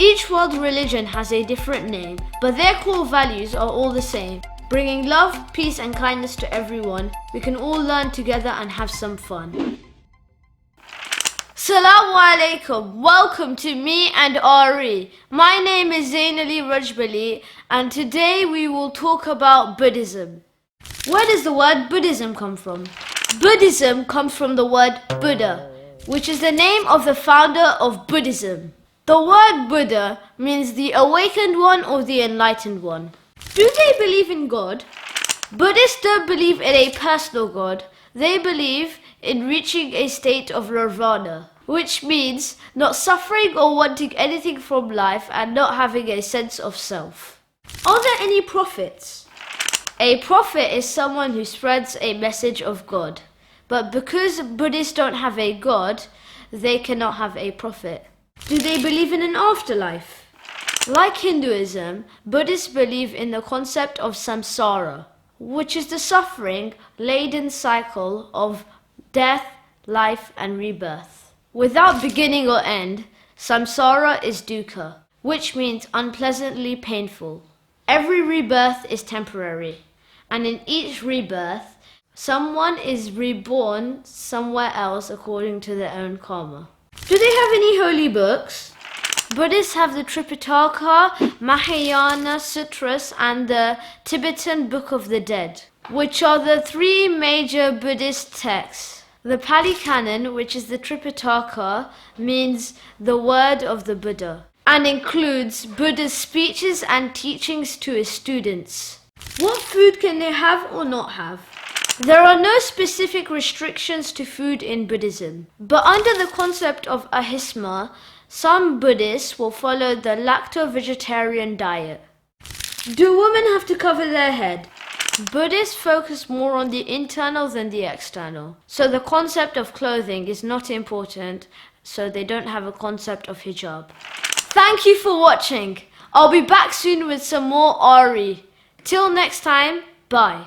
Each world religion has a different name, but their core values are all the same. Bringing love, peace and kindness to everyone, we can all learn together and have some fun. Assalamu alaikum, welcome to me and Ari. My name is Zainali Rajbali and today we will talk about Buddhism. Where does the word Buddhism come from? Buddhism comes from the word Buddha, which is the name of the founder of Buddhism. The word Buddha means the awakened one or the enlightened one. Do they believe in God? Buddhists don't believe in a personal God. They believe in reaching a state of nirvana, which means not suffering or wanting anything from life and not having a sense of self. Are there any prophets? A prophet is someone who spreads a message of God. But because Buddhists don't have a God, they cannot have a prophet. Do they believe in an afterlife? Like Hinduism, Buddhists believe in the concept of samsara, which is the suffering-laden cycle of death, life and rebirth. Without beginning or end, samsara is dukkha, which means unpleasantly painful. Every rebirth is temporary, and in each rebirth, someone is reborn somewhere else according to their own karma. Do they have any holy books? Buddhists have the Tripitaka, Mahayana Sutras and the Tibetan Book of the Dead, which are the three major Buddhist texts. The Pali Canon, which is the Tripitaka, means the word of the Buddha and includes Buddha's speeches and teachings to his students. What food can they have or not have? There are no specific restrictions to food in Buddhism, but under the concept of ahisma, some Buddhists will follow the lacto-vegetarian diet. Do women have to cover their head? Buddhists focus more on the internal than the external, so the concept of clothing is not important, so they don't have a concept of hijab. Thank you for watching. I'll be back soon with some more Ari. Till next time, bye.